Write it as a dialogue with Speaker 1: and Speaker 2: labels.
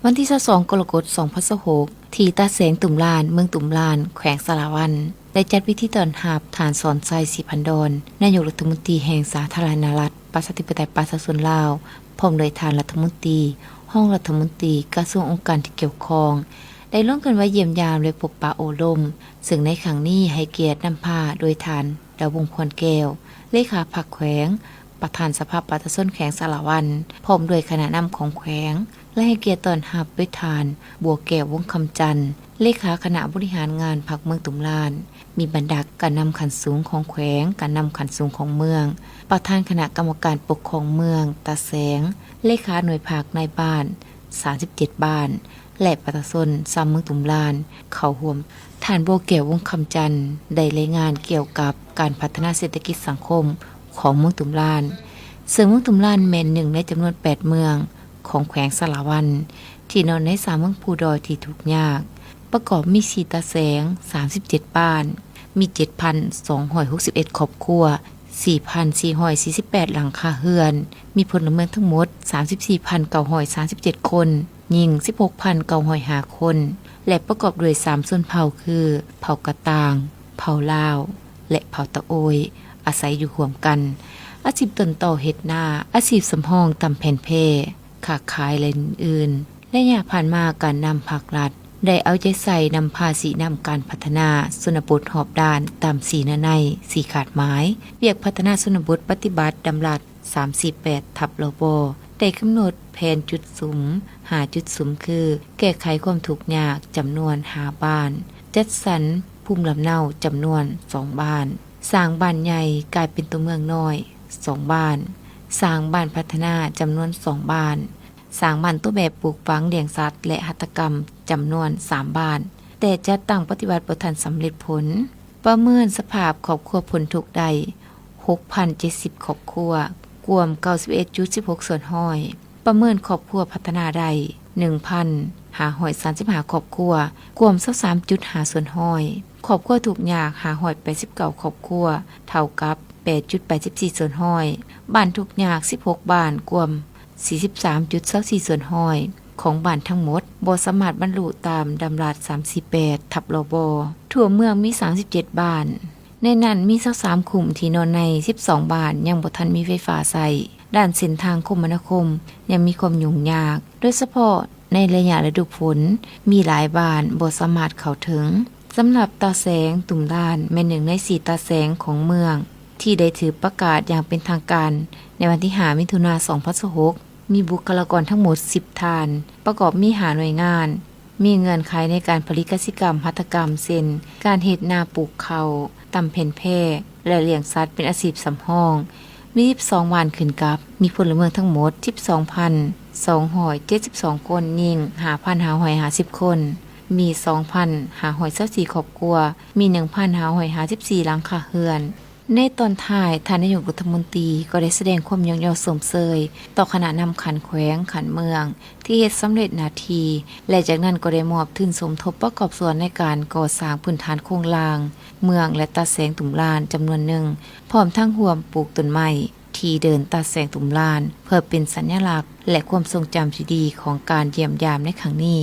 Speaker 1: วันที่22กรกฎาคม2026ที่ตาแสงตุ่มลานเมืองตุ่มลานแขวงสารวันได้จัดพิธีต้อนรับฐานสอนไซสีพันดอนนายกรัฐมนตรีแห่งสาธารณรัฐประชาธิปไตยประชาชนลาวพร้อมโดยฐานรัฐมนตรีห้องรัฐมนตรีกระทรวงองค์การที่เกี่ยวข้องได้ร่วมกันไว้เยี่ยมยามและพบปะโอลมซึ่งในครั้งนี้ให้เกียรตินำพาโดยฐานดาววงศ์พรแก้วเลขาพรรคแขวงประธานสภาประชาชนแขวงสารวันพร้อมด้วยคณะนำของแขวงและให้เกียรติต้อนรับด้วยทานบัวแก้ววงคำจันทร์เลขาคณะบริหารงานพรรคเมืองตุ่มลานมีบรรดาการนำขันสูงของแขวงการนำขันสูงของเมืองประธานคณะกรรมการปกครองเมืองตาแสงเลขาหน่วยภาคในบ้าน37บ้านและประชาชนซ้ำเมืองตุ่มลานเข้าร่วมฐานบัวแก้ววงคำจันทร์ได้รายงานเกี่ยวกับการพัฒนาเศรษฐกิจสังคมของเมืองตุ่มลานซึ่งเมืองตุ่มลานเป็นหนึ่งในจำนวน8เมืองของแขวงสารวันที่นอนใน3เมืองภูดอยที่ทุกข์ยากประกอบมีสีตาแสง37บ้านมี 7,261 ครอบครัว 4,448 หลังคาเรือนมีพลเมืองทั้งหมด 34,937 คนหญิง 16,905 คนและประกอบด้วย3ส่วนเผ่าคือเผ่ากะตางเผ่าลาวและเผ่าตะโอยอาศัยอยู่ร่วมกันอาชีพต้นต่อเฮ็ดนาอาชีพสำห้องตำแผ่นเพค้าขายและอื่นๆและอย่าผ่านมาการนำภาครัฐได้เอาใจใส่นำภาษีนำการพัฒนาชนบทหอบด้านตามสีนในสีขาดหมายเวียกพัฒนาชนบทปฏิบัติดำรัส348 ทับลบได้กำหนดแผนจุดสุม5จุดสุมคือแก้ไขความทุกข์ยากจำนวน5บ้านจัดสรรภูมิลำเนาจำนวน2บ้านสร้างบ้านใหญ่กลายเป็นตัวเมืองน้อย2บ้านสร้างบ้านพัฒนาจำนวน2บ้านสร้างบ้านตัวแบบปลูกฝังเลี้ยงสัตว์และหัตถกรรมจำนวน3บ้านแต่จะตั้งปฏิบัติบ่ทันสำเร็จผลประเมินสภาพครอบครัวผลทุกข์ได้ 6,070 ครอบครัวกวม 91.16 ส่วนห้อยประเมินครอบครัวพัฒนาได้ 1,535 ครอบครัวกวม 23.5 ส่วนห้อยครอบครัวทุกข์ยาก589 ครอบครัวเท่ากับ 8.84 ส่วนห้อยบ้านทุกข์ยาก16บ้านกวม 43.24 ส่วนห้อยของบ้านทั้งหมดบ่สามารถบรรลุตามดำรัส348 ทับลบทั่วเมืองมี37บ้านในนั้นมี23ขุมที่นอนใน12บ้านยังบ่ทันมีไฟฟ้าใช้ด้านเส้นทางคมนาคมยังมีความยุ่งยากโดยเฉพาะในระยะฤดูฝนมีหลายบ้านบ่สามารถเข้าถึงสำหรับตาแสงตุ่มลานเป็นหนึ่งใน4ตาแสงของเมืองที่ได้ถือประกาศอย่างเป็นทางการในวันที่5มิถุนายน2026มีบุคลากรทั้งหมด10ท่านประกอบมี5หน่วยงานมีเงื่อนไขในการผลิตกสิกรรมหัตถกรรมเช่นการเฮ็ดนาปลูกข้าวตำเพ็ญแพะและเลี้ยงสัตว์เป็นอาชีพสำรองมี12วันขึ้นกับมีพลเมืองทั้งหมด 12,272 คนหญิง 5,550 คนมี 2,524 ครอบครัวมี 1,554 หลังคาเรือนในตอนท้ายท่านนายกรัฐมนตรีก็ได้แสดงความยอมยอสมเสยต่อคณะนำขันแขวงขันเมืองที่เฮ็ดสำเร็จหน้าที่และจากนั้นก็ได้มอบทุนสมทบประกอบส่วนในการก่อสร้างพื้นฐานโครงล่างเมืองและตาแสงตุ่มลานจำนวนหนึ่งพร้อมทั้งร่วมปลูกต้นไม้ที่เดินตาแสงตุ่มลานเพื่อเป็นสัญลักษณ์และความทรงจำที่ดีของการเยี่ยมยามในครั้งนี้